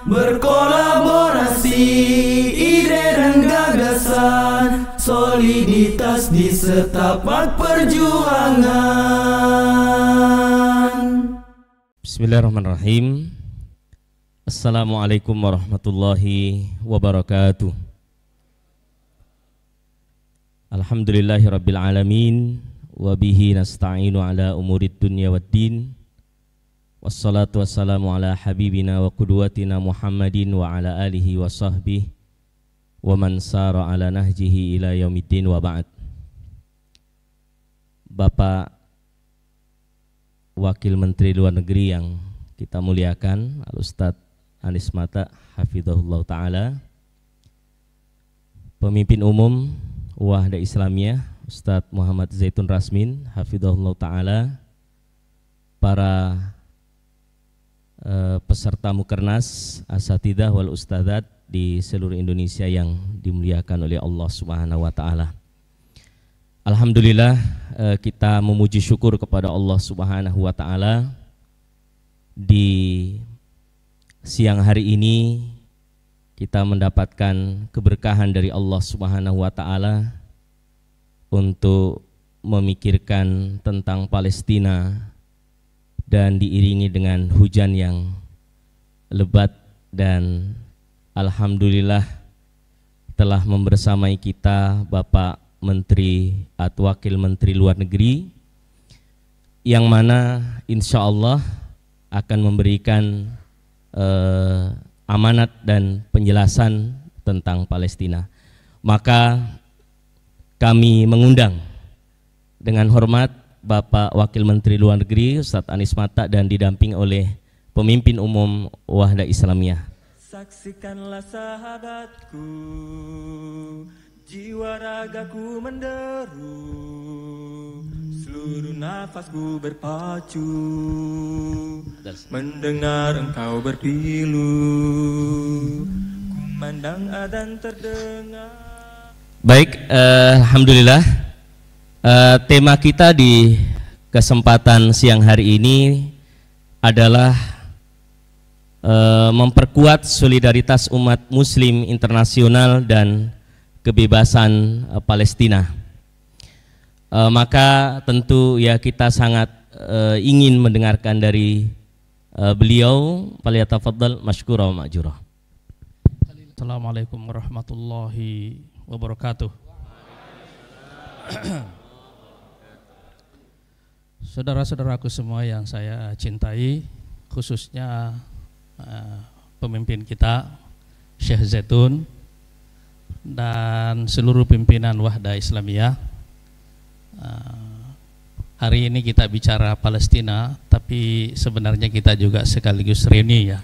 berkolaborasi, ide dan gagasan, soliditas di setapak perjuangan. Bismillahirrahmanirrahim. Assalamualaikum warahmatullahi wabarakatuh. Alhamdulillahirabbil alamin wa bihi nasta'inu ala umurid dunya waddin. Wassalatu wassalamu ala habibina wa qudwatina Muhammadin wa ala alihi wa sahbihi wa man sara ala nahjihi ila yaumiddin wa ba'd. Bapak Wakil Menteri Luar Negeri yang kita muliakan, Al-Ustadz Anies Mata hafizahullah ta'ala, Pemimpin Umum Wahda Islamiyah Ustadz Muhammad Zaitun Rasmin hafizahullah ta'ala, para peserta Mukernas, Asatidah wal Ustadzat di seluruh Indonesia yang dimuliakan oleh Allah Subhanahu wa ta'ala. Alhamdulillah, kita memuji syukur kepada Allah Subhanahu wa ta'ala. Di siang hari ini kita mendapatkan keberkahan dari Allah Subhanahu wa ta'ala untuk memikirkan tentang Palestina, dan diiringi dengan hujan yang lebat, dan alhamdulillah telah membersamai kita Bapak Menteri atau Wakil Menteri Luar Negeri, yang mana insya Allah akan memberikan amanat dan penjelasan tentang Palestina. Maka kami mengundang dengan hormat Bapak Wakil Menteri Luar Negeri Ustadz Anies Mata dan didamping oleh Pemimpin Umum Wahda Islamiyah. Saksikanlah sahabatku, jiwa ragaku menderu, seluruh nafasku berpacu, mendengar engkau berpilu, kumandang adzan terdengar. Baik, alhamdulillah. Tema kita di kesempatan siang hari ini adalah memperkuat solidaritas umat muslim internasional dan kebebasan Palestina. Maka tentu ya kita sangat ingin mendengarkan dari beliau. Falyatafaddal masykura wa ma'jura. Assalamualaikum warahmatullahi wabarakatuh. Saudara-saudaraku semua yang saya cintai, khususnya pemimpin kita Syekh Zaitun dan seluruh pimpinan Wahda Islamiyah. Hari ini kita bicara Palestina, tapi sebenarnya kita juga sekaligus reuni ya,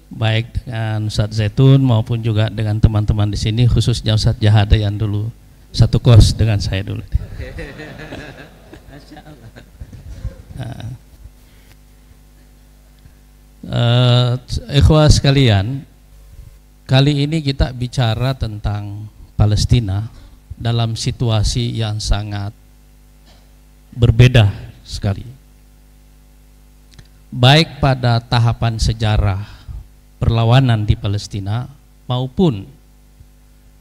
baik dengan Ustadz Zaitun maupun juga dengan teman-teman di sini, khususnya Ustadz Jahada yang dulu satu kos dengan saya dulu. Ikhwah sekalian, kali ini kita bicara tentang Palestina dalam situasi yang sangat berbeda sekali, baik pada tahapan sejarah perlawanan di Palestina maupun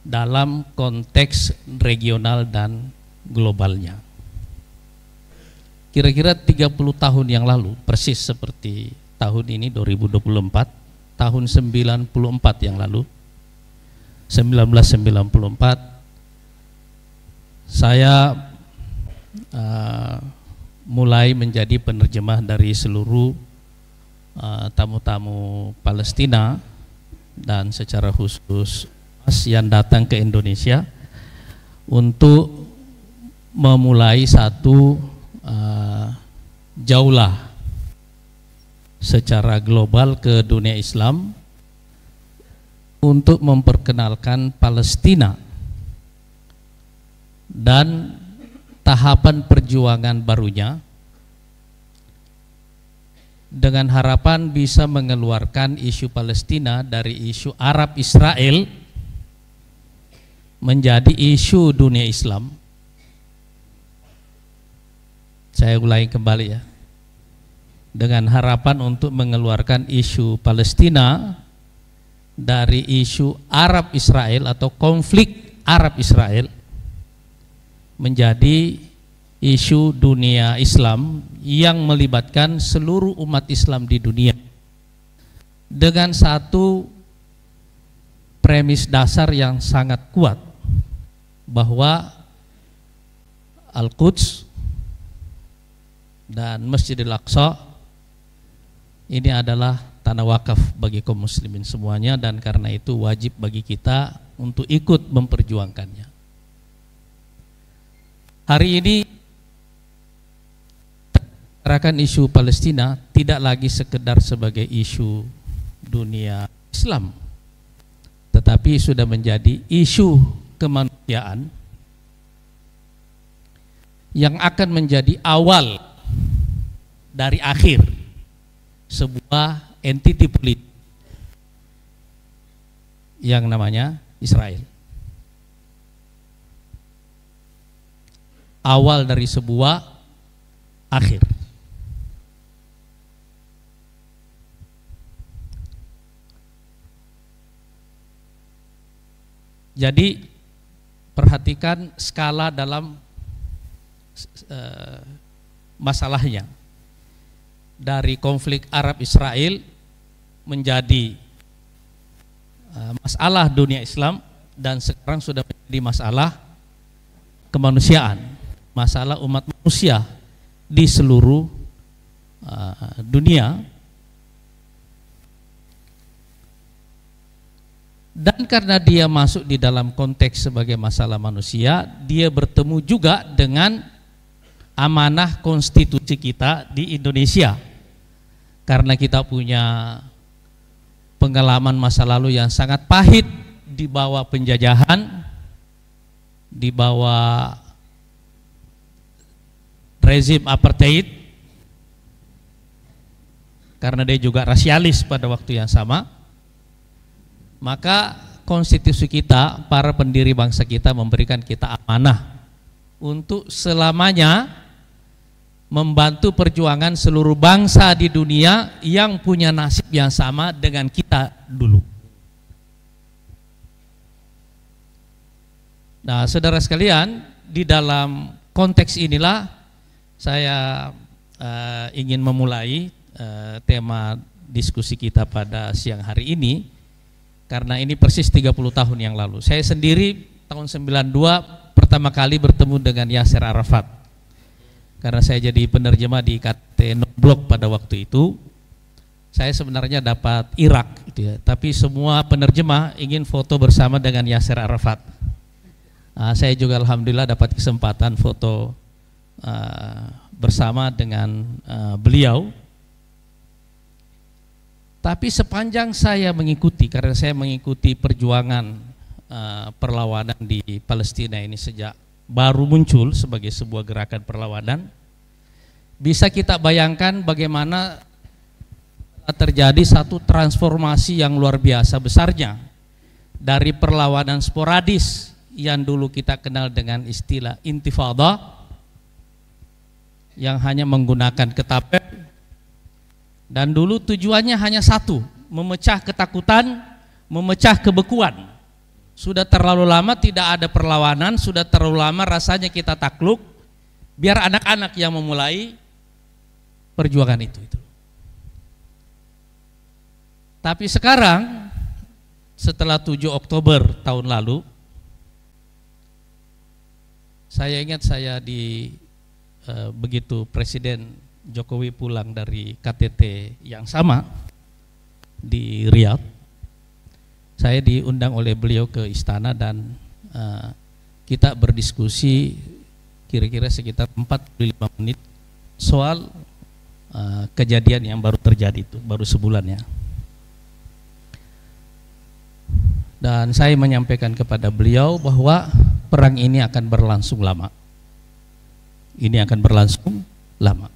dalam konteks regional dan globalnya. Kira-kira 30 tahun yang lalu, persis seperti tahun ini 2024, tahun 94 yang lalu, 1994, saya mulai menjadi penerjemah dari seluruh tamu-tamu Palestina dan secara khusus yang datang ke Indonesia untuk memulai satu jaulah secara global ke dunia Islam untuk memperkenalkan Palestina dan tahapan perjuangan barunya, dengan harapan bisa mengeluarkan isu Palestina dari isu Arab Israel menjadi isu dunia Islam. Saya ulangi kembali ya. dengan harapan untuk mengeluarkan isu Palestina dari isu Arab Israel atau konflik Arab Israel menjadi isu dunia Islam yang melibatkan seluruh umat Islam di dunia dengan satu premis dasar yang sangat kuat, bahwa Al-Quds dan Masjidil Aqsa ini adalah tanah wakaf bagi kaum muslimin semuanya, dan karena itu wajib bagi kita untuk ikut memperjuangkannya. Hari ini membicarakan isu Palestina tidak lagi sekedar sebagai isu dunia Islam, tetapi sudah menjadi isu kemanusiaan yang akan menjadi awal dari akhir sebuah entiti politik yang namanya Israel. Awal dari sebuah akhir. Jadi perhatikan skala dalam masalahnya. Dari konflik Arab Israel menjadi masalah dunia Islam, dan sekarang sudah menjadi masalah kemanusiaan, masalah umat manusia di seluruh dunia. Dan karena dia masuk di dalam konteks sebagai masalah manusia, dia bertemu juga dengan amanah konstitusi kita di Indonesia. Karena kita punya pengalaman masa lalu yang sangat pahit di bawah penjajahan, di bawah rezim apartheid, karena dia juga rasialis pada waktu yang sama. Maka konstitusi kita, para pendiri bangsa kita memberikan kita amanah untuk selamanya membantu perjuangan seluruh bangsa di dunia yang punya nasib yang sama dengan kita dulu. Nah, saudara sekalian, di dalam konteks inilah saya ingin memulai tema diskusi kita pada siang hari ini, karena ini persis 30 tahun yang lalu. Saya sendiri tahun 92 pertama kali bertemu dengan Yasser Arafat. Karena saya jadi penerjemah di KT Non-Blok pada waktu itu. Saya sebenarnya dapat Irak gitu ya, tapi semua penerjemah ingin foto bersama dengan Yasser Arafat. Saya juga alhamdulillah dapat kesempatan foto bersama dengan beliau. Tapi sepanjang saya mengikuti, karena saya mengikuti perjuangan perlawanan di Palestina ini sejak baru muncul sebagai sebuah gerakan perlawanan, bisa kita bayangkan bagaimana terjadi satu transformasi yang luar biasa besarnya dari perlawanan sporadis yang dulu kita kenal dengan istilah intifada, yang hanya menggunakan ketapel, dan dulu tujuannya hanya satu, memecah ketakutan, memecah kebekuan. Sudah terlalu lama tidak ada perlawanan, sudah terlalu lama rasanya kita takluk, biar anak-anak yang memulai perjuangan itu. Tapi sekarang setelah 7 Oktober tahun lalu, saya ingat saya begitu Presiden Jokowi pulang dari KTT yang sama di Riyadh, saya diundang oleh beliau ke istana dan kita berdiskusi kira-kira sekitar 45 menit soal kejadian yang baru terjadi itu, baru sebulan ya. Dan saya menyampaikan kepada beliau bahwa perang ini akan berlangsung lama. Ini akan berlangsung lama.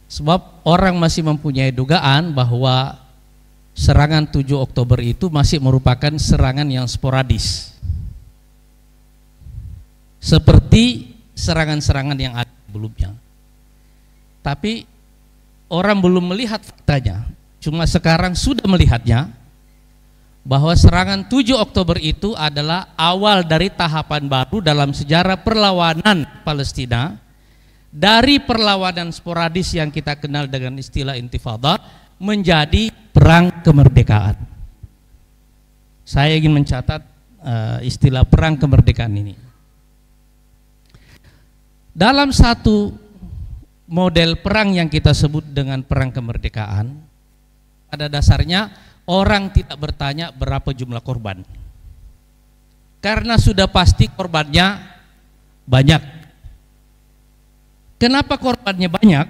Sebab orang masih mempunyai dugaan bahwa serangan 7 Oktober itu masih merupakan serangan yang sporadis, seperti serangan-serangan yang ada sebelumnya. Tapi orang belum melihat faktanya, cuma sekarang sudah melihatnya, bahwa serangan 7 Oktober itu adalah awal dari tahapan baru dalam sejarah perlawanan Palestina, dari perlawanan sporadis yang kita kenal dengan istilah intifada menjadi perang kemerdekaan. Saya ingin mencatat istilah perang kemerdekaan ini. Dalam satu model perang yang kita sebut dengan perang kemerdekaan, pada dasarnya orang tidak bertanya berapa jumlah korban, karena sudah pasti korbannya banyak. Kenapa korbannya banyak?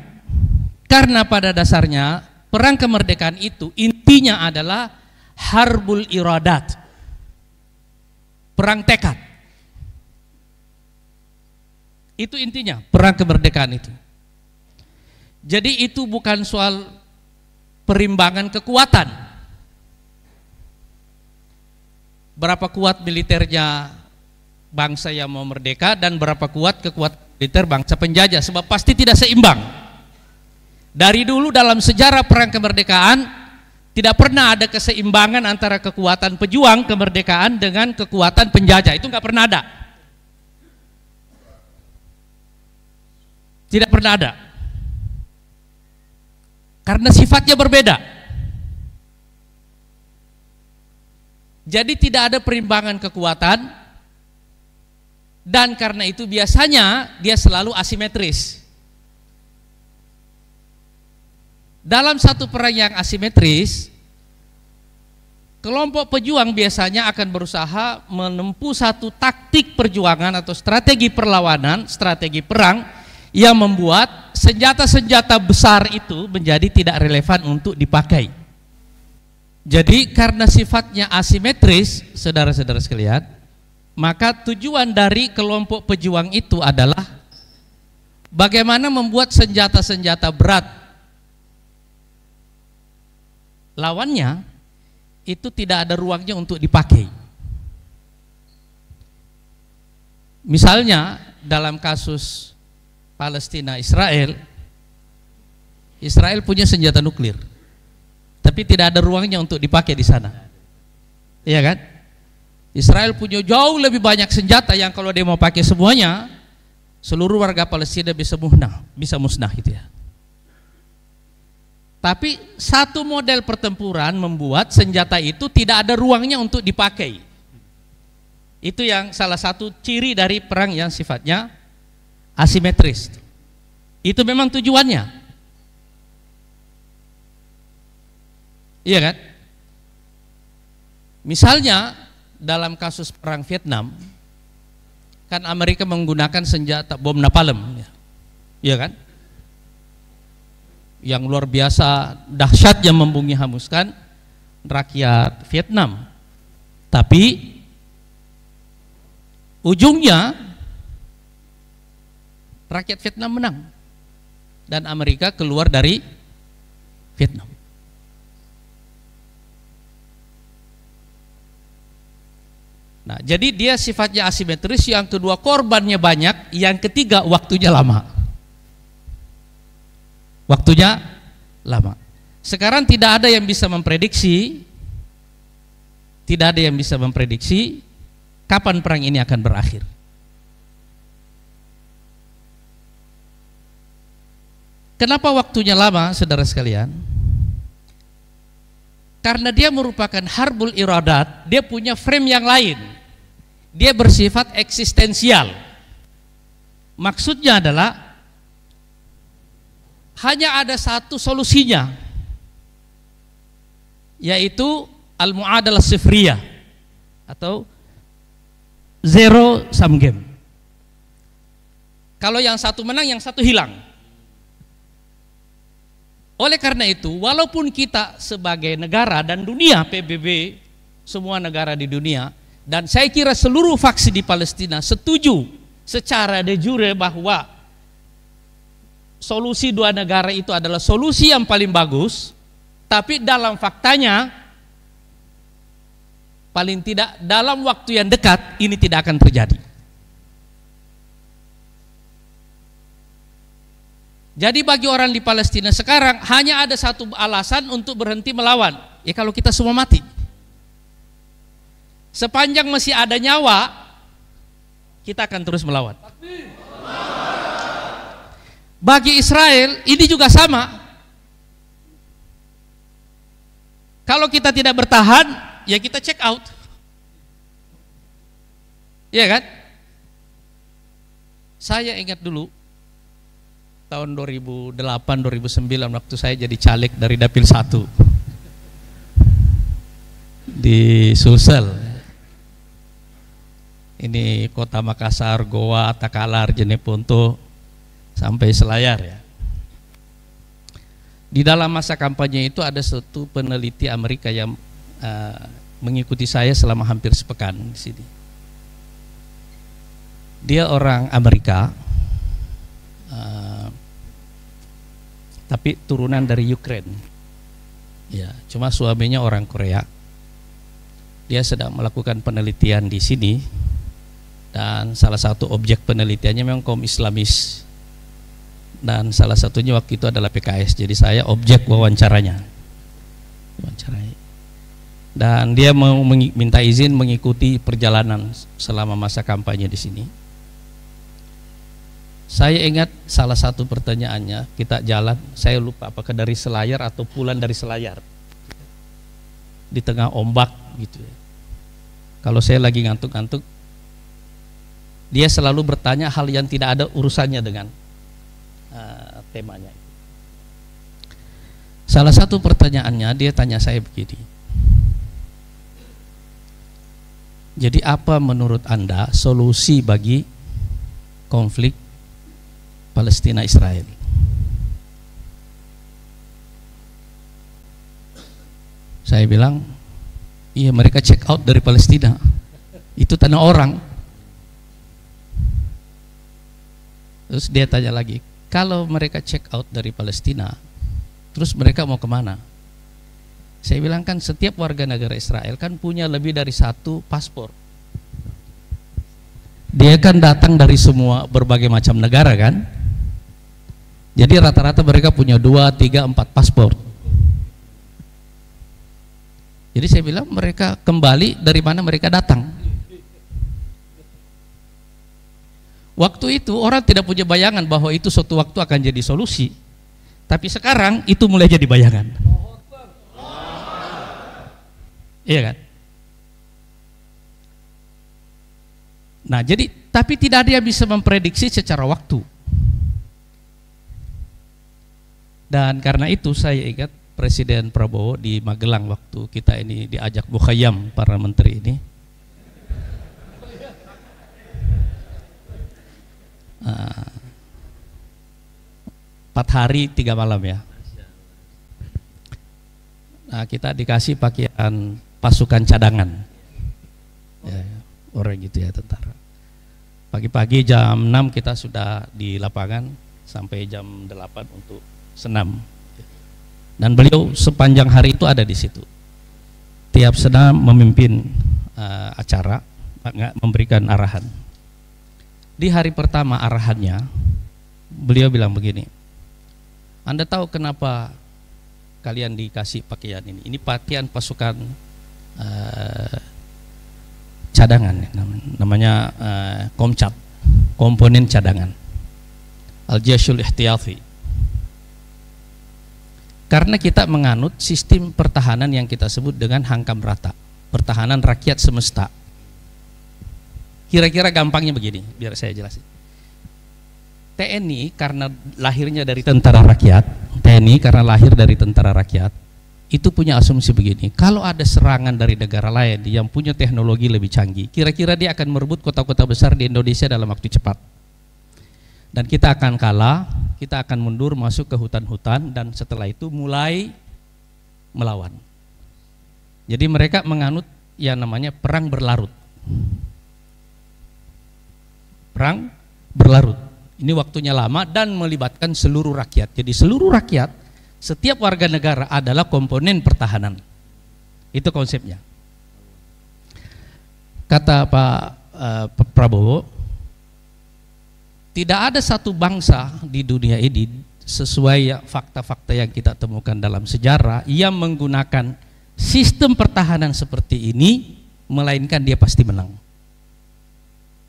Karena pada dasarnya perang kemerdekaan itu intinya adalah harbul iradat, perang tekad. Itu intinya perang kemerdekaan itu. Jadi itu bukan soal perimbangan kekuatan. Berapa kuat militernya bangsa yang mau merdeka dan berapa kuat kekuatan militer bangsa penjajah, sebab pasti tidak seimbang. Dari dulu dalam sejarah perang kemerdekaan tidak pernah ada keseimbangan antara kekuatan pejuang kemerdekaan dengan kekuatan penjajah, itu nggak pernah ada. Tidak pernah ada. Karena sifatnya berbeda. Jadi tidak ada perimbangan kekuatan, dan karena itu biasanya dia selalu asimetris. Dalam satu perang yang asimetris, kelompok pejuang biasanya akan berusaha menempuh satu taktik perjuangan atau strategi perlawanan, strategi perang yang membuat senjata-senjata besar itu menjadi tidak relevan untuk dipakai. Jadi karena sifatnya asimetris, saudara-saudara sekalian, maka tujuan dari kelompok pejuang itu adalah bagaimana membuat senjata-senjata berat lawannya itu tidak ada ruangnya untuk dipakai. Misalnya dalam kasus Palestina Israel, Israel punya senjata nuklir, tapi tidak ada ruangnya untuk dipakai di sana. Iya kan? Israel punya jauh lebih banyak senjata yang kalau dia mau pakai semuanya, seluruh warga Palestina bisa musnah gitu ya. Tapi satu model pertempuran membuat senjata itu tidak ada ruangnya untuk dipakai. Itu yang salah satu ciri dari perang yang sifatnya asimetris. Itu memang tujuannya. Iya kan? Misalnya dalam kasus perang Vietnam, kan Amerika menggunakan senjata bom napalm, iya kan? Yang luar biasa dahsyat yang membumi hanguskan rakyat Vietnam. Tapi ujungnya rakyat Vietnam menang dan Amerika keluar dari Vietnam. Nah, jadi dia sifatnya asimetris, yang kedua korbannya banyak, yang ketiga waktunya lama. Waktunya lama. Sekarang tidak ada yang bisa memprediksi, kapan perang ini akan berakhir. Kenapa waktunya lama, saudara sekalian? Karena dia merupakan harbul iradat, dia punya frame yang lain. Dia bersifat eksistensial. Maksudnya adalah hanya ada satu solusinya, yaitu al-mu'adalah sifriyah atau zero sum game. Kalau yang satu menang, yang satu hilang. Oleh karena itu, walaupun kita sebagai negara dan dunia, PBB, semua negara di dunia, dan saya kira seluruh faksi di Palestina setuju secara de jure bahwa solusi dua negara itu adalah solusi yang paling bagus, tapi dalam faktanya paling tidak dalam waktu yang dekat ini tidak akan terjadi. Jadi bagi orang di Palestina sekarang hanya ada satu alasan untuk berhenti melawan, ya kalau kita semua mati. Sepanjang masih ada nyawa, kita akan terus melawan. Bagi Israel ini juga sama. Kalau kita tidak bertahan, ya kita check out. Iya kan? Saya ingat dulu tahun 2008-2009 waktu saya jadi caleg dari Dapil 1 di Sulsel. Ini kota Makassar, Goa, Takalar, Jeneponto sampai Selayar ya. Di dalam masa kampanye itu ada satu peneliti Amerika yang mengikuti saya selama hampir sepekan di sini. Dia orang Amerika, tapi turunan dari Ukraine. Ya, cuma suaminya orang Korea. Dia sedang melakukan penelitian di sini dan salah satu objek penelitiannya memang kaum Islamis. Dan salah satunya waktu itu adalah PKS. Jadi saya objek wawancaranya. Dan dia mau minta izin mengikuti perjalanan selama masa kampanye di sini. Saya ingat salah satu pertanyaannya, kita jalan, saya lupa apakah dari Selayar atau pulang dari Selayar, di tengah ombak gitu ya. Kalau saya lagi ngantuk-ngantuk, dia selalu bertanya hal yang tidak ada urusannya dengan temanya. Salah satu pertanyaannya dia tanya saya begini, jadi apa menurut Anda solusi bagi konflik Palestina Israel? Saya bilang, iya mereka check out dari Palestina, itu tanah orang. Terus dia tanya lagi, kalau mereka check out dari Palestina, terus mereka mau kemana? Saya bilang kan setiap warga negara Israel kan punya lebih dari satu paspor. Dia kan datang dari semua berbagai macam negara kan. Jadi rata-rata mereka punya 2, 3, 4 paspor. Jadi saya bilang mereka kembali dari mana mereka datang. Waktu itu orang tidak punya bayangan bahwa itu suatu waktu akan jadi solusi. Tapi sekarang itu mulai jadi bayangan. Iya kan? Nah, jadi tapi tidak ada yang bisa memprediksi secara waktu. Dan karena itu saya ingat Presiden Prabowo di Magelang waktu kita ini diajak Bukhayyam para menteri ini. 4 hari 3 malam ya. Nah, kita dikasih pakaian pasukan cadangan. Ya, orang gitu ya, tentara. Pagi-pagi jam 6 kita sudah di lapangan sampai jam 8 untuk senam. Dan beliau sepanjang hari itu ada di situ. Tiap senam memimpin acara, memberikan arahan. Di hari pertama arahannya, beliau bilang begini, Anda tahu kenapa kalian dikasih pakaian ini? Ini pakaian pasukan cadangan, namanya Komcat, komponen cadangan, Al-Jayshul Ihtiyati. Karena kita menganut sistem pertahanan yang kita sebut dengan Hankam Rata, pertahanan rakyat semesta. Kira-kira gampangnya begini, biar saya jelasin. TNI karena lahirnya dari tentara rakyat, TNI karena lahir dari tentara rakyat, itu punya asumsi begini, kalau ada serangan dari negara lain yang punya teknologi lebih canggih, kira-kira dia akan merebut kota-kota besar di Indonesia dalam waktu cepat. Dan kita akan kalah, kita akan mundur masuk ke hutan-hutan dan setelah itu mulai melawan. Jadi mereka menganut yang namanya perang berlarut. Perang berlarut. Ini waktunya lama dan melibatkan seluruh rakyat. Jadi seluruh rakyat, setiap warga negara adalah komponen pertahanan. Itu konsepnya. Kata Pak Prabowo, tidak ada satu bangsa di dunia ini sesuai fakta-fakta yang kita temukan dalam sejarah, yang menggunakan sistem pertahanan seperti ini, melainkan dia pasti menang.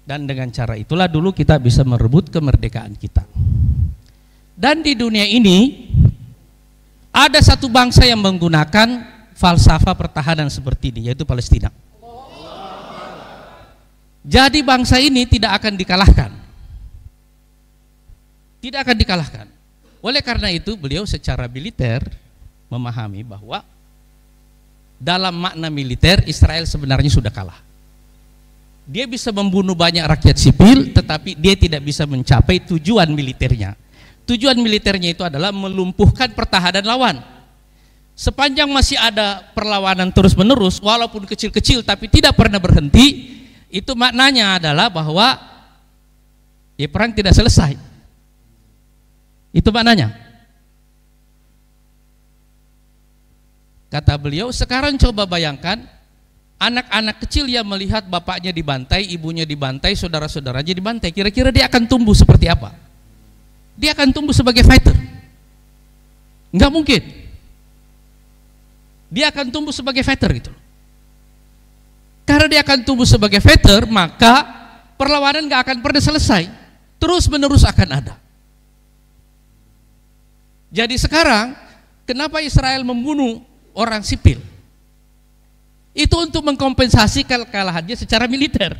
Dan dengan cara itulah dulu kita bisa merebut kemerdekaan kita. Dan di dunia ini ada satu bangsa yang menggunakan falsafah pertahanan seperti ini, yaitu Palestina. Jadi bangsa ini tidak akan dikalahkan. Tidak akan dikalahkan. Oleh karena itu beliau secara militer memahami bahwa dalam makna militer Israel sebenarnya sudah kalah. Dia bisa membunuh banyak rakyat sipil, tetapi dia tidak bisa mencapai tujuan militernya. Tujuan militernya itu adalah melumpuhkan pertahanan lawan. Sepanjang masih ada perlawanan terus-menerus, walaupun kecil-kecil tapi tidak pernah berhenti, itu maknanya adalah bahwa ya perang tidak selesai. Itu maknanya. Kata beliau, sekarang coba bayangkan anak-anak kecil yang melihat bapaknya dibantai, ibunya dibantai, saudara-saudaranya dibantai, kira-kira dia akan tumbuh seperti apa? Dia akan tumbuh sebagai fighter? Enggak mungkin. Dia akan tumbuh sebagai fighter gitu. Karena dia akan tumbuh sebagai fighter, maka perlawanan enggak akan pernah selesai. Terus-menerus akan ada. Jadi sekarang, kenapa Israel membunuh orang sipil? Itu untuk mengkompensasi kekalahannya secara militer,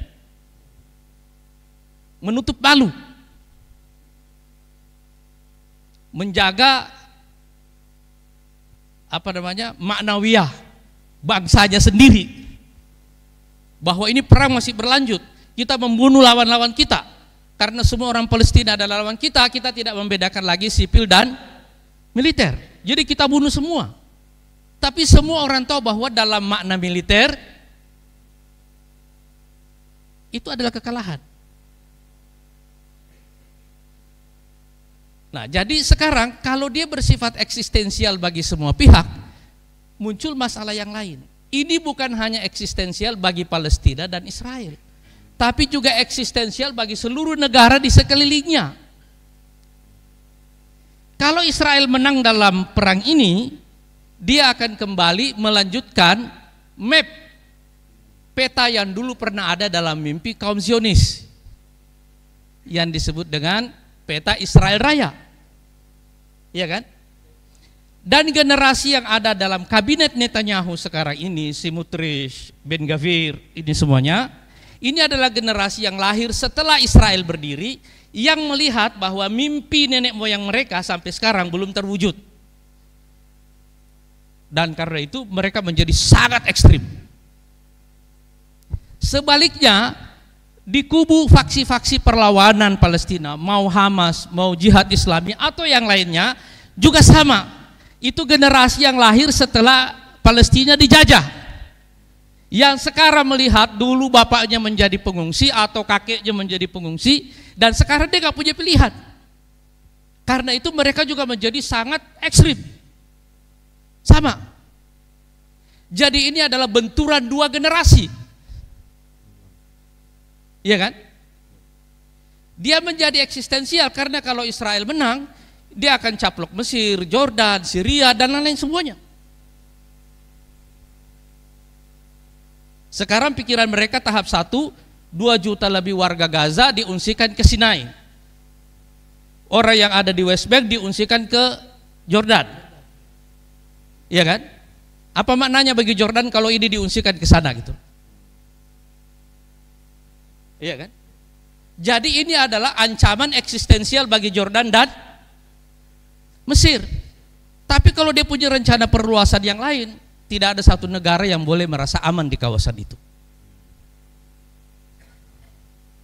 menutup malu, menjaga maknawiyah bangsanya sendiri, bahwa ini perang masih berlanjut, kita membunuh lawan-lawan kita, karena semua orang Palestina adalah lawan kita, kita tidak membedakan lagi sipil dan militer, jadi kita bunuh semua. Tapi semua orang tahu bahwa dalam makna militer itu adalah kekalahan. Nah, jadi sekarang kalau dia bersifat eksistensial bagi semua pihak, muncul masalah yang lain. Ini bukan hanya eksistensial bagi Palestina dan Israel, tapi juga eksistensial bagi seluruh negara di sekelilingnya. Kalau Israel menang dalam perang ini, dia akan kembali melanjutkan map peta yang dulu pernah ada dalam mimpi kaum Zionis yang disebut dengan peta Israel Raya, ya kan? Dan generasi yang ada dalam kabinet Netanyahu sekarang ini, Smotrich, Ben Gvir, ini semuanya, ini adalah generasi yang lahir setelah Israel berdiri, yang melihat bahwa mimpi nenek moyang mereka sampai sekarang belum terwujud. Dan karena itu mereka menjadi sangat ekstrim. Sebaliknya, di kubu faksi-faksi perlawanan Palestina, mau Hamas, mau Jihad Islami atau yang lainnya, juga sama. Itu generasi yang lahir setelah Palestina dijajah, yang sekarang melihat dulu bapaknya menjadi pengungsi atau kakeknya menjadi pengungsi, dan sekarang dia gak punya pilihan. Karena itu mereka juga menjadi sangat ekstrim. Sama. Jadi ini adalah benturan dua generasi. Iya kan? Dia menjadi eksistensial karena kalau Israel menang, dia akan caplok Mesir, Jordan, Syria, dan lain-lain semuanya. Sekarang pikiran mereka tahap 1, 2 juta lebih warga Gaza diungsikan ke Sinai. Orang yang ada di West Bank diungsikan ke Jordan. Iya kan? Apa maknanya bagi Jordan kalau ini diungsikan ke sana gitu? Iya kan? Jadi ini adalah ancaman eksistensial bagi Jordan dan Mesir. Tapi kalau dia punya rencana perluasan yang lain, tidak ada satu negara yang boleh merasa aman di kawasan itu.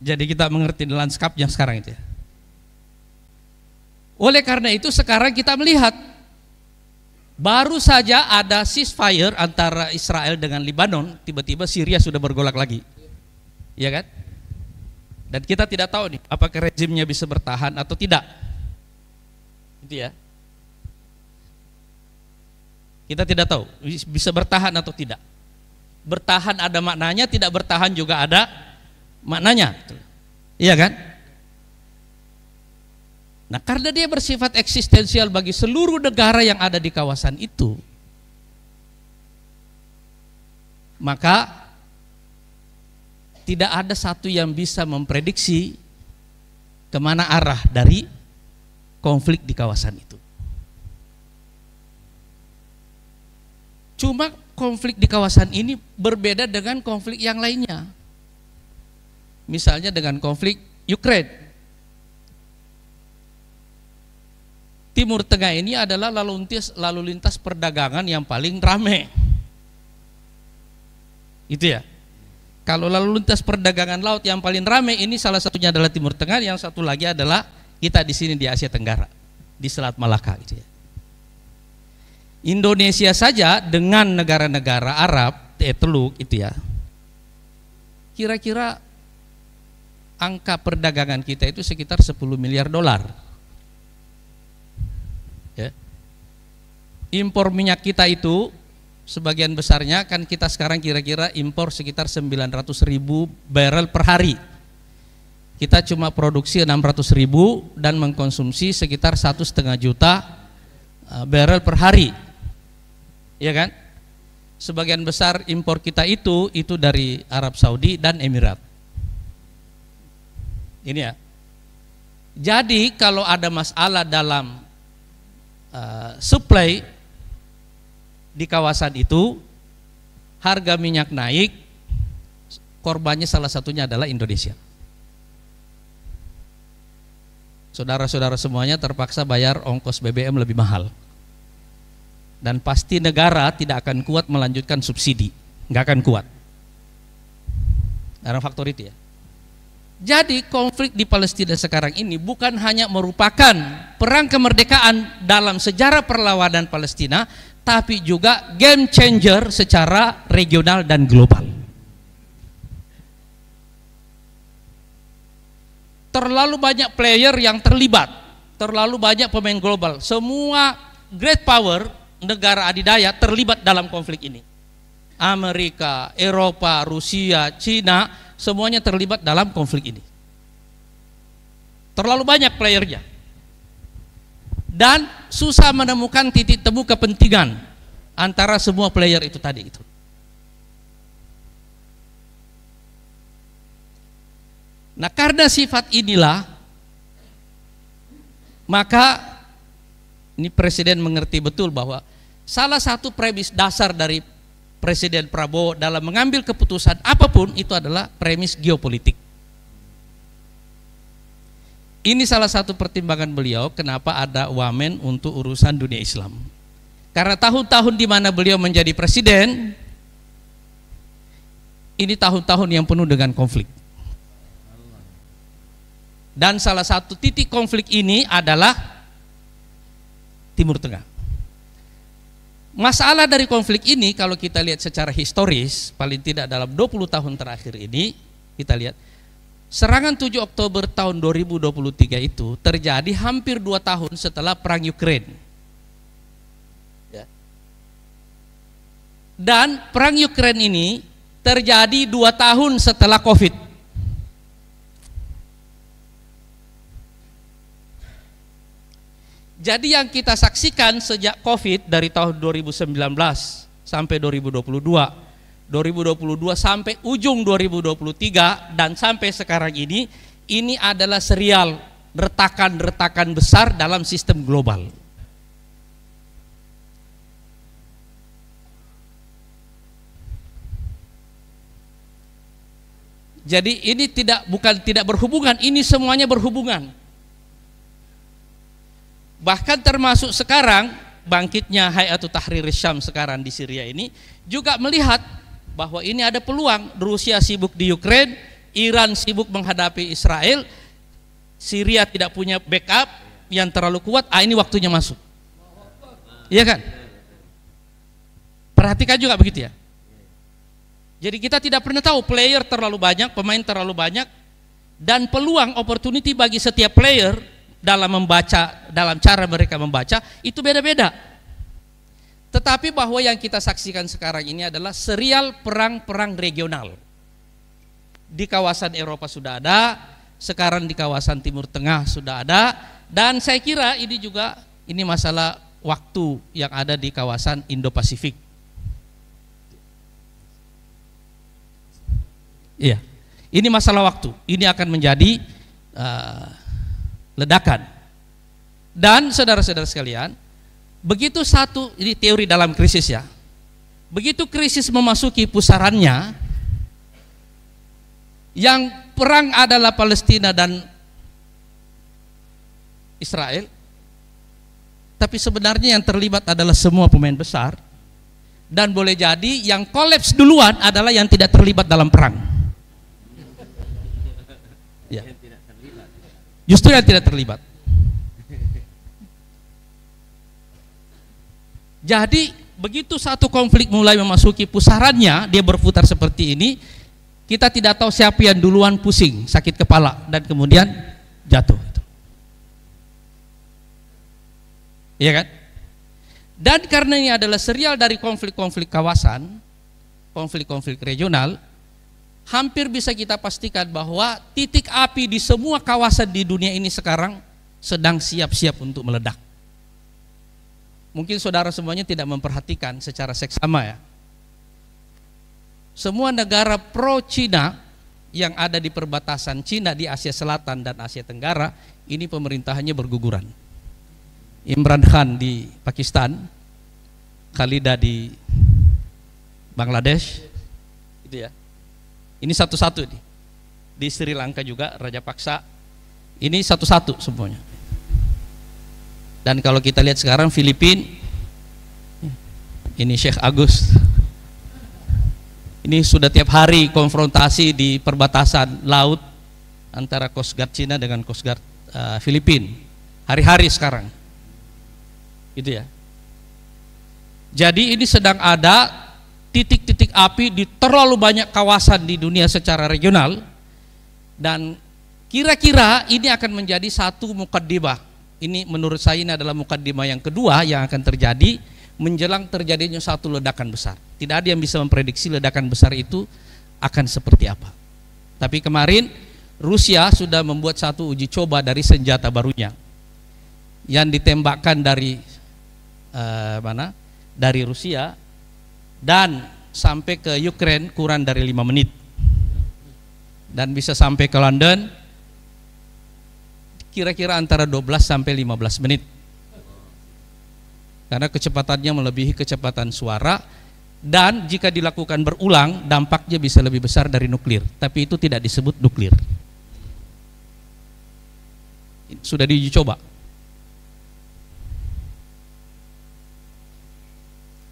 Jadi kita mengerti lanskap yang sekarang itu ya. Oleh karena itu sekarang kita melihat baru saja ada ceasefire antara Israel dengan Lebanon, tiba-tiba Syria sudah bergolak lagi. Ya kan? Dan kita tidak tahu nih apakah rezimnya bisa bertahan atau tidak. Itu ya. Kita tidak tahu bisa bertahan atau tidak. Bertahan ada maknanya, tidak bertahan juga ada maknanya. Iya kan? Nah, karena dia bersifat eksistensial bagi seluruh negara yang ada di kawasan itu, maka tidak ada satu yang bisa memprediksi kemana arah dari konflik di kawasan itu. Cuma konflik di kawasan ini berbeda dengan konflik yang lainnya. Misalnya dengan konflik Ukraina. Timur Tengah ini adalah lalu lintas perdagangan yang paling ramai. Itu ya. Kalau lalu lintas perdagangan laut yang paling ramai ini salah satunya adalah Timur Tengah, yang satu lagi adalah kita di sini di Asia Tenggara, di Selat Malaka gitu ya. Indonesia saja dengan negara-negara Arab, Teluk itu ya. Kira-kira angka perdagangan kita itu sekitar 10 miliar dolar. Ya. Impor minyak kita itu sebagian besarnya kan kita sekarang kira-kira impor sekitar 900.000 barrel per hari. Kita cuma produksi 600.000 dan mengkonsumsi sekitar 1,5 juta barrel per hari. Ya kan? Sebagian besar impor kita itu dari Arab Saudi dan Emirat. Ini ya. Jadi kalau ada masalah dalam supply di kawasan itu, harga minyak naik, korbannya salah satunya adalah Indonesia. Saudara-saudara semuanya terpaksa bayar ongkos BBM lebih mahal. Dan pasti negara tidak akan kuat melanjutkan subsidi, nggak akan kuat. Karena faktor itu ya. Jadi konflik di Palestina sekarang ini bukan hanya merupakan perang kemerdekaan dalam sejarah perlawanan Palestina, tapi juga game changer secara regional dan global. Terlalu banyak player yang terlibat, terlalu banyak pemain global. Semua great power, negara adidaya terlibat dalam konflik ini. Amerika, Eropa, Rusia, Cina, semuanya terlibat dalam konflik ini. Terlalu banyak playernya. Dan susah menemukan titik temu kepentingan antara semua player itu tadi itu. Nah, karena sifat inilah, maka ini Presiden mengerti betul bahwa salah satu premis dasar dari Presiden Prabowo dalam mengambil keputusan apapun itu adalah premis geopolitik. Ini salah satu pertimbangan beliau kenapa ada wamen untuk urusan dunia Islam. Karena tahun-tahun di mana beliau menjadi presiden, ini tahun-tahun yang penuh dengan konflik. Dan salah satu titik konflik ini adalah Timur Tengah. Masalah dari konflik ini kalau kita lihat secara historis, paling tidak dalam 20 tahun terakhir ini, kita lihat serangan 7 Oktober tahun 2023 itu terjadi hampir 2 tahun setelah perang Ukraina. Ya. Dan perang Ukraina ini terjadi 2 tahun setelah COVID. Jadi yang kita saksikan sejak COVID dari tahun 2019 sampai 2022, 2022 sampai ujung 2023 dan sampai sekarang ini adalah serial retakan-retakan besar dalam sistem global. Jadi ini bukan tidak berhubungan, ini semuanya berhubungan. Bahkan termasuk sekarang bangkitnya Hay'atu Tahrir Syam sekarang di Syria ini juga melihat bahwa ini ada peluang. Rusia sibuk di Ukraina, Iran sibuk menghadapi Israel, Syria tidak punya backup yang terlalu kuat, ini waktunya masuk. Iya kan? Perhatikan juga begitu ya. Jadi kita tidak pernah tahu, player terlalu banyak, pemain terlalu banyak, dan peluang opportunity bagi setiap player dalam membaca, dalam cara mereka membaca itu beda-beda. Tetapi bahwa yang kita saksikan sekarang ini adalah serial perang-perang regional. Di kawasan Eropa sudah ada, sekarang di kawasan Timur Tengah sudah ada, Dan saya kira ini juga masalah waktu yang ada di kawasan Indo-Pasifik. Iya, ini masalah waktu. Ini akan menjadi ledakan. Dan saudara-saudara sekalian, begitu satu, ini teori dalam krisis ya. Begitu krisis memasuki pusarannya, yang perang adalah Palestina dan Israel, tapi sebenarnya yang terlibat adalah semua pemain besar, dan boleh jadi yang kolaps duluan adalah yang tidak terlibat dalam perang. Ya. Justru yang tidak terlibat. Jadi begitu satu konflik mulai memasuki pusarannya, dia berputar seperti ini, kita tidak tahu siapa yang duluan pusing, sakit kepala, dan kemudian jatuh. Iya kan? Dan karena ini adalah serial dari konflik-konflik kawasan, konflik-konflik regional, hampir bisa kita pastikan bahwa titik api di semua kawasan di dunia ini sekarang sedang siap-siap untuk meledak. Mungkin saudara semuanya tidak memperhatikan secara seksama ya. Semua negara pro-Cina yang ada di perbatasan Cina di Asia Selatan dan Asia Tenggara, ini pemerintahannya berguguran. Imran Khan di Pakistan, Khalidah di Bangladesh, itu ya. Ini satu-satu nih. Di Sri Lanka juga Raja Paksa. Ini satu-satu semuanya. Dan kalau kita lihat sekarang Filipina, ini Sheikh Agus. Ini sudah tiap hari konfrontasi di perbatasan laut antara Coast Guard Cina dengan Coast Guard Filipina. Hari-hari sekarang. Gitu ya. Jadi ini sedang ada titik-titik api di terlalu banyak kawasan di dunia secara regional, dan kira-kira ini akan menjadi satu mukaddimah. Ini menurut saya ini adalah mukaddimah yang kedua yang akan terjadi menjelang terjadinya satu ledakan besar. Tidak ada yang bisa memprediksi ledakan besar itu akan seperti apa. Tapi kemarin Rusia sudah membuat satu uji coba dari senjata barunya yang ditembakkan dari dari Rusia dan sampai ke Ukraine kurang dari 5 menit, dan bisa sampai ke London kira-kira antara 12 sampai 15 menit karena kecepatannya melebihi kecepatan suara, dan jika dilakukan berulang dampaknya bisa lebih besar dari nuklir, tapi itu tidak disebut nuklir. Sudah diuji coba.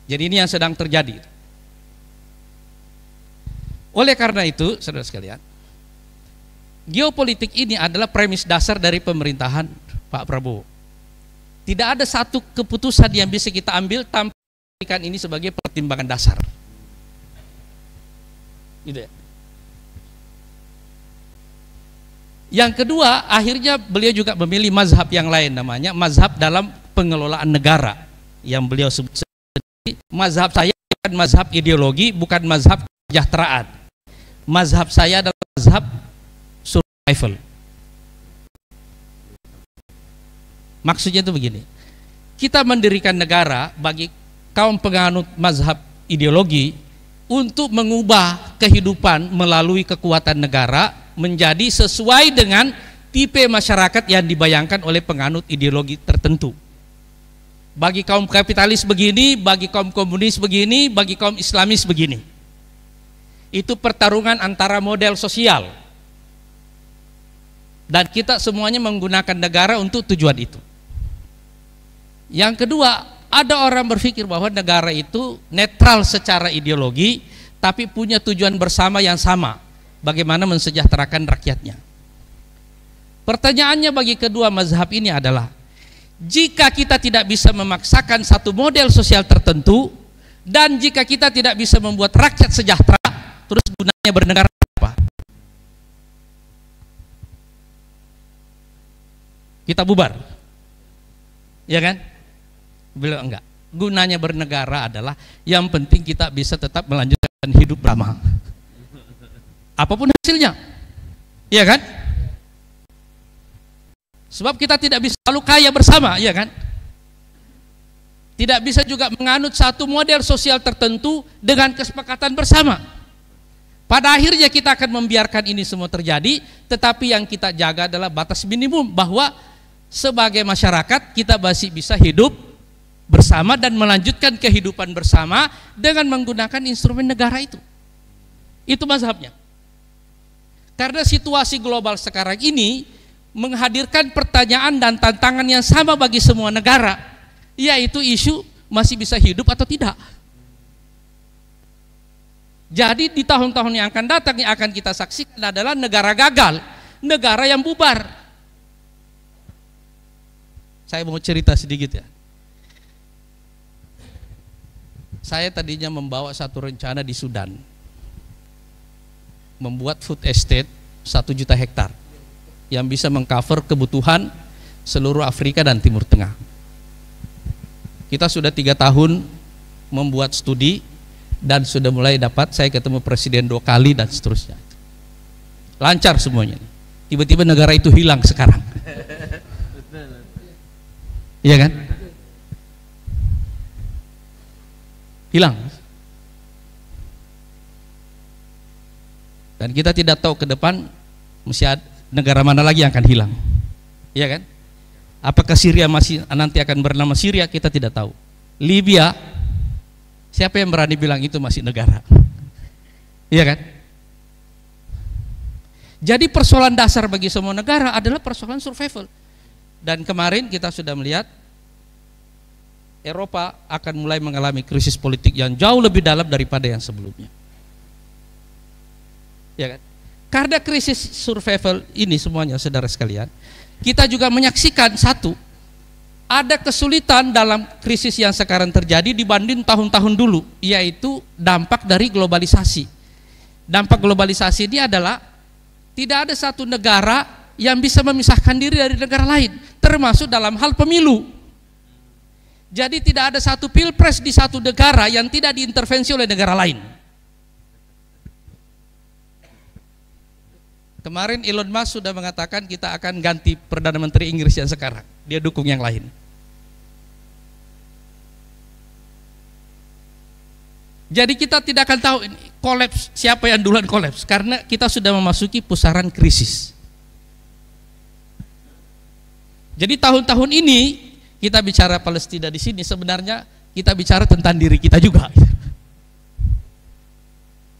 Jadi ini yang sedang terjadi. Oleh karena itu, saudara sekalian, geopolitik ini adalah premis dasar dari pemerintahan Pak Prabowo. Tidak ada satu keputusan yang bisa kita ambil tanpa menjadikan ini sebagai pertimbangan dasar. Gitu ya. Yang kedua, akhirnya beliau juga memilih mazhab yang lain, namanya mazhab dalam pengelolaan negara, yang beliau sebut mazhab saya bukan mazhab ideologi, bukan mazhab kesejahteraan. Mazhab saya adalah mazhab survival. Maksudnya itu begini, kita mendirikan negara bagi kaum penganut mazhab ideologi untuk mengubah kehidupan melalui kekuatan negara menjadi sesuai dengan tipe masyarakat yang dibayangkan oleh penganut ideologi tertentu. Bagi kaum kapitalis begini, bagi kaum komunis begini, bagi kaum Islamis begini. Itu pertarungan antara model sosial. Dan kita semuanya menggunakan negara untuk tujuan itu. Yang kedua, ada orang berpikir bahwa negara itu netral secara ideologi, tapi punya tujuan bersama yang sama, bagaimana mensejahterakan rakyatnya. Pertanyaannya bagi kedua mazhab ini adalah, jika kita tidak bisa memaksakan satu model sosial tertentu, dan jika kita tidak bisa membuat rakyat sejahtera, terus gunanya bernegara apa? Kita bubar, ya kan? Beliau enggak. Gunanya bernegara adalah yang penting kita bisa tetap melanjutkan hidup bersama, apapun hasilnya, ya kan? Sebab kita tidak bisa selalu kaya bersama, ya kan? Tidak bisa juga menganut satu model sosial tertentu dengan kesepakatan bersama. Pada akhirnya kita akan membiarkan ini semua terjadi, tetapi yang kita jaga adalah batas minimum bahwa sebagai masyarakat kita masih bisa hidup bersama dan melanjutkan kehidupan bersama dengan menggunakan instrumen negara itu. Itu mazhabnya. Karena situasi global sekarang ini menghadirkan pertanyaan dan tantangan yang sama bagi semua negara, yaitu isu masih bisa hidup atau tidak. Jadi di tahun-tahun yang akan datang yang akan kita saksikan adalah negara gagal, negara yang bubar. Saya mau cerita sedikit ya. Saya tadinya membawa satu rencana di Sudan, membuat food estate 1 juta hektar yang bisa mengcover kebutuhan seluruh Afrika dan Timur Tengah. Kita sudah 3 tahun membuat studi dan sudah mulai dapat, saya ketemu presiden 2 kali dan seterusnya. Lancar semuanya. Tiba-tiba negara itu hilang sekarang. Iya kan? Hilang. Dan kita tidak tahu ke depan mesti ada negara mana lagi yang akan hilang. Iya kan? Apakah Syria masih nanti akan bernama Syria, kita tidak tahu. Libya, siapa yang berani bilang itu masih negara? Iya kan? Jadi persoalan dasar bagi semua negara adalah persoalan survival. Dan kemarin kita sudah melihat Eropa akan mulai mengalami krisis politik yang jauh lebih dalam daripada yang sebelumnya. Ya kan? Karena krisis survival ini semuanya, saudara sekalian, kita juga menyaksikan satu, ada kesulitan dalam krisis yang sekarang terjadi dibanding tahun-tahun dulu, yaitu dampak dari globalisasi. Dampak globalisasi ini adalah tidak ada satu negara yang bisa memisahkan diri dari negara lain, termasuk dalam hal pemilu. Jadi tidak ada satu pilpres di satu negara yang tidak diintervensi oleh negara lain. Kemarin Elon Musk sudah mengatakan kita akan ganti Perdana Menteri Inggris yang sekarang, dia dukung yang lain. Jadi kita tidak akan tahu kolaps, siapa yang duluan kolaps, karena kita sudah memasuki pusaran krisis. Jadi tahun-tahun ini kita bicara Palestina di sini, sebenarnya kita bicara tentang diri kita juga.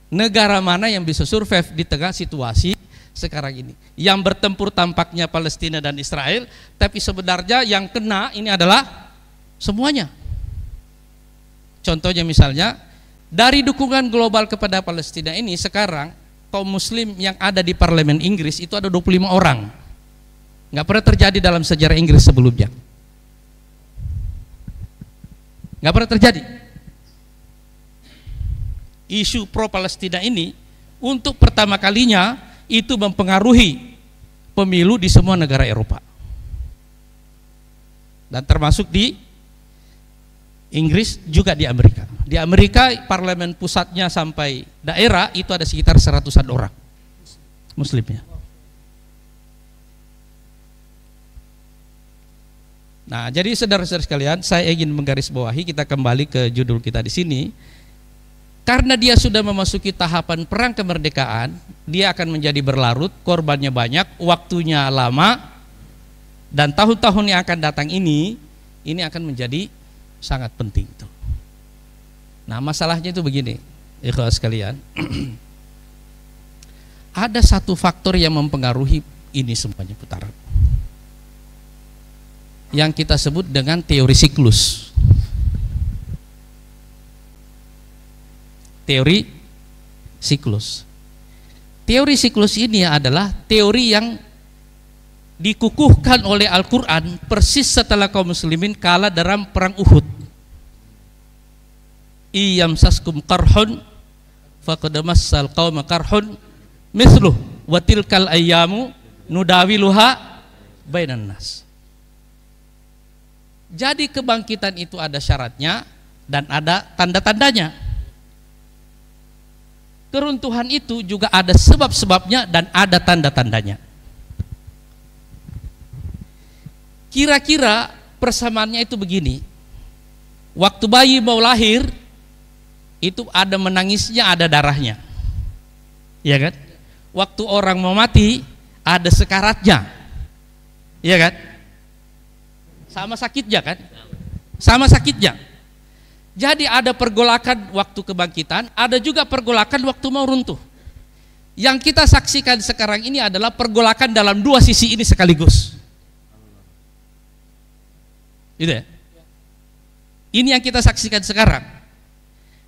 Negara mana yang bisa survive di tengah situasi sekarang ini? Yang bertempur tampaknya Palestina dan Israel, tapi sebenarnya yang kena ini adalah semuanya. Contohnya misalnya, dari dukungan global kepada Palestina ini, sekarang kaum muslim yang ada di parlemen Inggris itu ada 25 orang. Nggak pernah terjadi dalam sejarah Inggris sebelumnya. Nggak pernah terjadi. Isu pro-Palestina ini untuk pertama kalinya itu mempengaruhi pemilu di semua negara Eropa. Dan termasuk di Inggris, juga di Amerika. Di Amerika parlemen pusatnya sampai daerah itu ada sekitar 100-an orang muslimnya. Nah, jadi saudara-saudara sekalian, saya ingin menggarisbawahi, kita kembali ke judul kita di sini. Karena dia sudah memasuki tahapan perang kemerdekaan, dia akan menjadi berlarut, korbannya banyak, waktunya lama, dan tahun-tahun yang akan datang ini akan menjadi sangat penting. Nah, masalahnya itu begini, ikhwan sekalian. Ada satu faktor yang mempengaruhi ini semuanya putaran, yang kita sebut dengan teori siklus. Teori siklus. Teori siklus ini adalah teori yang dikukuhkan oleh Al-Quran persis setelah kaum muslimin kalah dalam perang Uhud. Iyamsaskum qarhun faqad massal qauma qarhun mithluh wa tilkal ayyamu nudawiluha bainan nas. Jadi kebangkitan itu ada syaratnya dan ada tanda-tandanya. Keruntuhan itu juga ada sebab-sebabnya dan ada tanda-tandanya. Kira-kira persamaannya itu begini. Waktu bayi mau lahir, itu ada menangisnya, ada darahnya. Ya kan? Waktu orang mau mati, ada sekaratnya. Ya kan? Sama sakitnya kan? Sama sakitnya. Jadi ada pergolakan waktu kebangkitan, ada juga pergolakan waktu mau runtuh. Yang kita saksikan sekarang ini adalah pergolakan dalam dua sisi ini sekaligus. Gitu ya? Ini yang kita saksikan sekarang.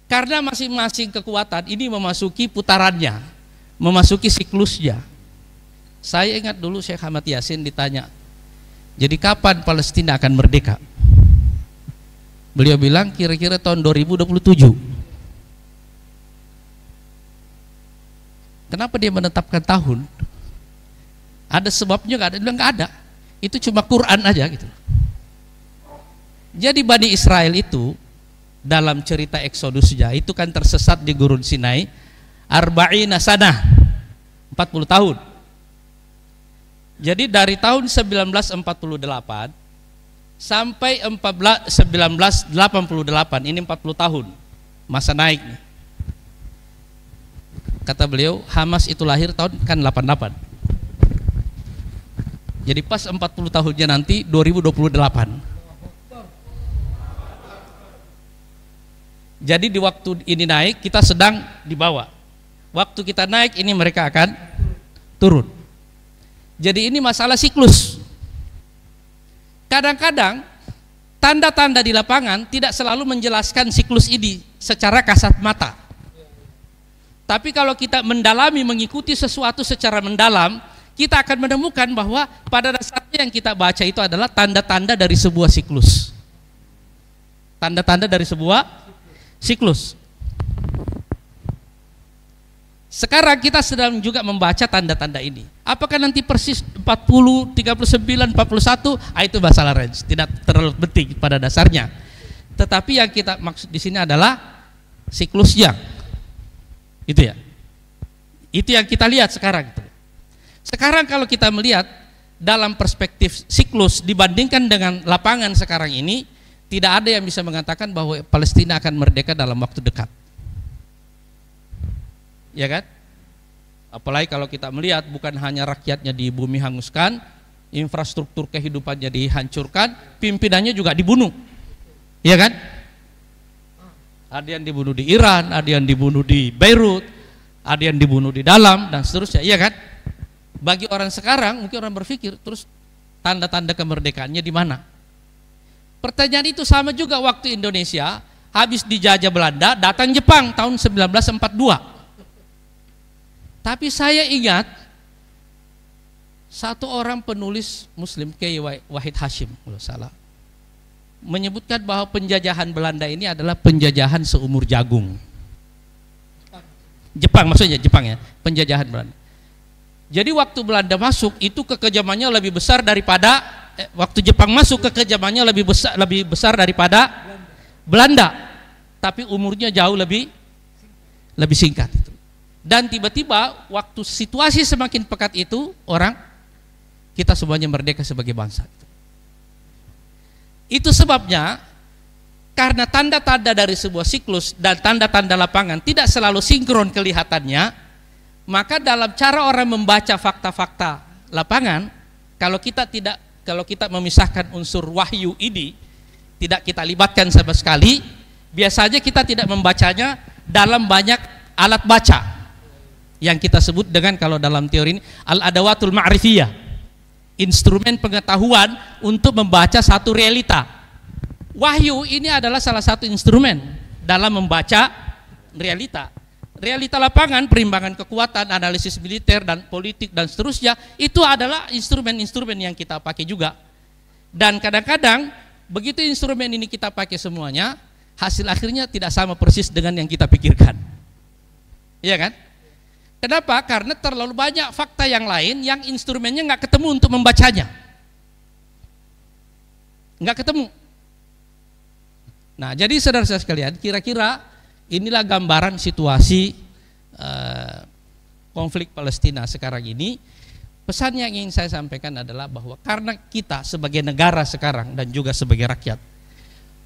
Karena masing-masing kekuatan ini memasuki putarannya, memasuki siklusnya. Saya ingat dulu Syekh Ahmad Yasin ditanya, jadi kapan Palestina akan merdeka? Beliau bilang kira-kira tahun 2027. Kenapa dia menetapkan tahun? Ada sebabnya nggak ada? Dia bilang nggak ada. Itu cuma Quran aja gitu. Jadi Bani Israel itu dalam cerita Eksodusnya itu kan tersesat di Gurun Sinai arba'ina sanah, 40 tahun. Jadi dari tahun 1948 sampai 1988 ini 40 tahun masa naik nih. Kata beliau Hamas itu lahir tahun kan 88. Jadi pas 40 tahunnya nanti 2028. Jadi di waktu ini naik kita sedang di bawah. Waktu kita naik ini mereka akan turun. Jadi ini masalah siklus. Kadang-kadang tanda-tanda di lapangan tidak selalu menjelaskan siklus ini secara kasat mata. Tapi kalau kita mendalami, mengikuti sesuatu secara mendalam, kita akan menemukan bahwa pada dasarnya yang kita baca itu adalah tanda-tanda dari sebuah siklus. Tanda-tanda dari sebuah siklus. Sekarang kita sedang juga membaca tanda-tanda ini. Apakah nanti persis 40, 39, 41? Itu masalah range, tidak terlalu penting pada dasarnya. Tetapi yang kita maksud di sini adalah siklusnya. Itu ya. Itu yang kita lihat sekarang. Sekarang kalau kita melihat dalam perspektif siklus dibandingkan dengan lapangan sekarang ini, tidak ada yang bisa mengatakan bahwa Palestina akan merdeka dalam waktu dekat. Ya kan? Apalagi kalau kita melihat bukan hanya rakyatnya di bumi hanguskan, infrastruktur kehidupannya dihancurkan, pimpinannya juga dibunuh. Ya kan? Ada yang dibunuh di Iran, ada yang dibunuh di Beirut, ada yang dibunuh di dalam dan seterusnya. Iya kan? Bagi orang sekarang mungkin orang berpikir terus tanda-tanda kemerdekaannya di mana? Pertanyaan itu sama juga waktu Indonesia habis dijajah Belanda, datang Jepang tahun 1942. Tapi saya ingat satu orang penulis Muslim, Kiai Wahid Hashim kalau salah, menyebutkan bahwa penjajahan Belanda ini adalah penjajahan seumur jagung. Jepang maksudnya, Jepang ya, penjajahan Belanda. Jadi waktu Belanda masuk itu kekejamannya lebih besar daripada waktu Jepang masuk kekejamannya lebih besar daripada Belanda. Tapi umurnya jauh lebih singkat itu. Dan tiba-tiba waktu situasi semakin pekat itu kita semuanya merdeka sebagai bangsa. Itu sebabnya karena tanda-tanda dari sebuah siklus dan tanda-tanda lapangan tidak selalu sinkron kelihatannya, maka dalam cara orang membaca fakta-fakta lapangan, kalau kita memisahkan unsur wahyu ini, tidak kita libatkan sama sekali, biasanya kita tidak membacanya dalam banyak alat baca yang kita sebut dengan, kalau dalam teori ini, al-adawatul ma'rifiyah, instrumen pengetahuan untuk membaca satu realita. Wahyu ini adalah salah satu instrumen dalam membaca realita. Realita lapangan, perimbangan kekuatan, analisis militer dan politik dan seterusnya, itu adalah instrumen-instrumen yang kita pakai juga. Dan kadang-kadang begitu instrumen ini kita pakai semuanya, hasil akhirnya tidak sama persis dengan yang kita pikirkan. Iya kan? Kenapa? Karena terlalu banyak fakta yang lain yang instrumennya nggak ketemu untuk membacanya. Nggak ketemu. Nah, jadi saudara-saudara sekalian, kira-kira inilah gambaran situasi konflik Palestina sekarang ini. Pesan yang ingin saya sampaikan adalah bahwa karena kita sebagai negara sekarang dan juga sebagai rakyat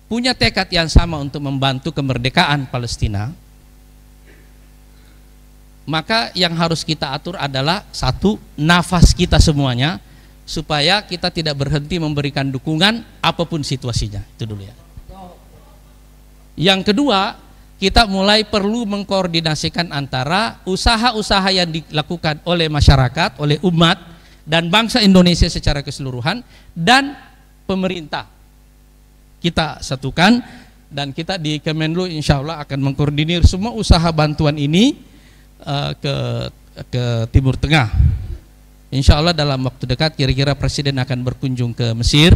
punya tekad yang sama untuk membantu kemerdekaan Palestina, maka yang harus kita atur adalah satu, nafas kita semuanya, supaya kita tidak berhenti memberikan dukungan apapun situasinya. Itu dulu ya. Yang kedua, kita mulai perlu mengkoordinasikan antara usaha-usaha yang dilakukan oleh masyarakat, oleh umat dan bangsa Indonesia secara keseluruhan dan pemerintah. Kita satukan dan kita di Kemenlu insya Allah akan mengkoordinir semua usaha bantuan ini ke Timur Tengah. Insya Allah dalam waktu dekat kira-kira Presiden akan berkunjung ke Mesir,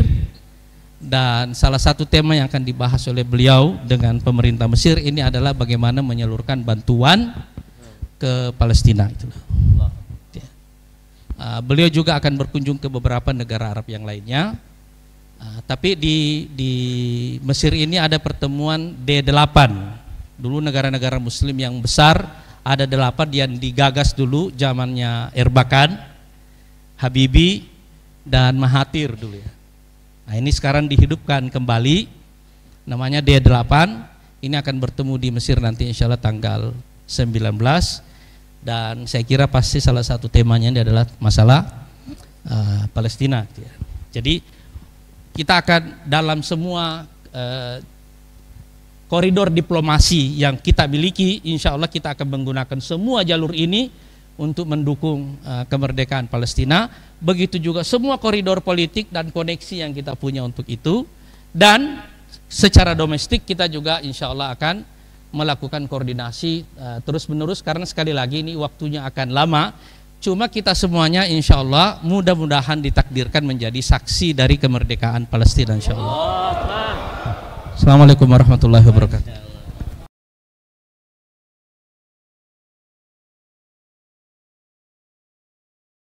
dan salah satu tema yang akan dibahas oleh beliau dengan pemerintah Mesir ini adalah bagaimana menyalurkan bantuan ke Palestina. Itulah. Beliau juga akan berkunjung ke beberapa negara Arab yang lainnya. Tapi di Mesir ini ada pertemuan D8. Dulu negara-negara Muslim yang besar ada 8 yang digagas dulu zamannya Erbakan, Habibie dan Mahathir dulu ya. Nah, ini sekarang dihidupkan kembali, namanya D8. Ini akan bertemu di Mesir nanti insya Allah tanggal 19, dan saya kira pasti salah satu temanya ini adalah masalah Palestina. Jadi kita akan dalam semua koridor diplomasi yang kita miliki, insya Allah kita akan menggunakan semua jalur ini untuk mendukung kemerdekaan Palestina. Begitu juga semua koridor politik dan koneksi yang kita punya untuk itu. Dan secara domestik kita juga insya Allah akan melakukan koordinasi terus menerus, karena sekali lagi ini waktunya akan lama. Cuma kita semuanya insya Allah mudah-mudahan ditakdirkan menjadi saksi dari kemerdekaan Palestina insya Allah. Assalamualaikum warahmatullahi wabarakatuh.